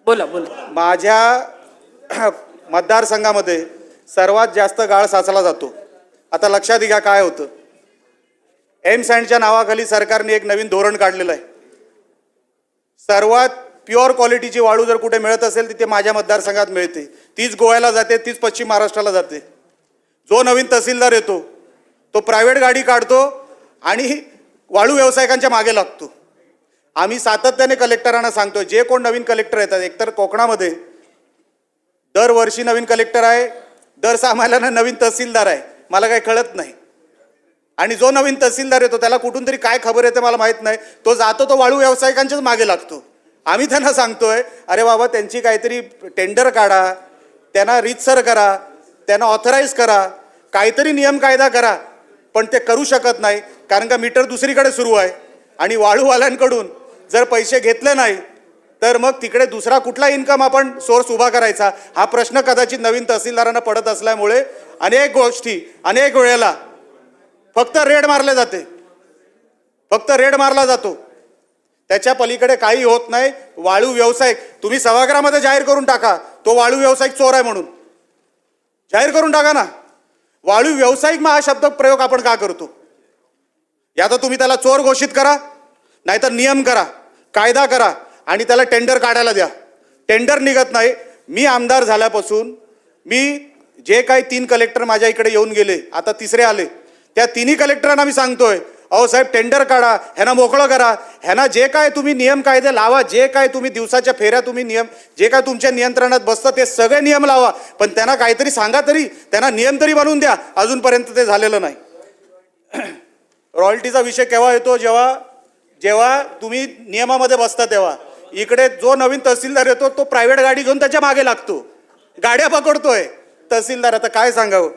बोला बोला. माझ्या मतदारसंघामध्ये सर्वात जास्त गाळ साचला जातो. आता लक्षात घ्या काय होतं. एम सँडच्या नावाखाली सरकारने एक नवीन धोरण काढलेलं आहे. सर्वात प्युअर क्वालिटीची वाळू जर कुठे मिळत असेल तिथे माझ्या मतदारसंघात मिळते. तीच गोव्याला जाते, तीच पश्चिम महाराष्ट्राला जाते. जो नवीन तहसीलदार येतो तो प्रायव्हेट गाडी काढतो आणि वाळू व्यावसायिकांच्या मागे लागतो. आम्ही सातत्याने कलेक्टरांना सांगतो, जे कोण नवीन कलेक्टर येतात, एकतर कोकणामध्ये दरवर्षी नवीन कलेक्टर आहे, दर 6 महिन्यांना नवीन तहसीलदार आहे, मला काही कळत नाही. आणि जो नवीन तहसीलदार येतो त्याला कुठून तरी काय खबर येते मला माहीत नाही, तो जातो तो वाळू व्यावसायिकांच्याच मागे लागतो. आम्ही त्यांना सांगतोय, अरे बाबा त्यांची काहीतरी टेंडर काढा, त्यांना रीतसर करा, त्यांना ऑथराईज करा, काहीतरी नियम कायदा करा. पण ते करू शकत नाही, कारण का मीटर दुसरीकडे सुरू आहे. आणि वाळूवाल्यांकडून जर पैसे घेतले नाही तर मग तिकडे दुसरा कुठला इन्कम आपण सोर्स उभा करायचा, हा प्रश्न कदाचित नवीन तहसीलदारांना पडत असल्यामुळे अनेक गोष्टी अनेक वेळेला फक्त रेड मारले जाते, फक्त रेड मारला जातो. त्याच्या पलीकडे काही होत नाही. वाळू व्यावसायिक तुम्ही सभागृहामध्ये जाहीर करून टाका, तो वाळू व्यावसायिक चोर आहे म्हणून जाहीर करून टाका ना. वाळू व्यावसायिक मग हा शब्द प्रयोग आपण का करतो? या तर तुम्ही त्याला चोर घोषित करा, नाहीतर नियम करा, कायदा करा आणि त्याला टेंडर काढायला द्या. टेंडर निघत नाही. मी आमदार झाल्यापासून मी जे काही 3 कलेक्टर माझ्या इकडे येऊन गेले, आता तिसरे आले, त्या 3ही कलेक्टरांना मी सांगतोय, अहो साहेब टेंडर काढा, ह्यांना मोकळं करा, ह्यांना जे काय तुम्ही नियम कायदे लावा, जे काय तुम्ही दिवसाच्या फेऱ्या तुम्ही नियम जे काय तुमच्या नियंत्रणात बसतं ते सगळे नियम लावा, पण त्यांना काहीतरी सांगा तरी, त्यांना नियम तरी बनवून द्या. अजूनपर्यंत ते झालेलं नाही. रॉयल्टीचा विषय केव्हा येतो? जेव्हा तुम्ही नियमामध्ये बसता तेव्हा. इकडे जो नवीन तहसीलदार येतो तो प्रायव्हेट गाडी घेऊन त्याच्या मागे लागतो, गाड्या पकडतोय तहसीलदार. आता काय सांगावं.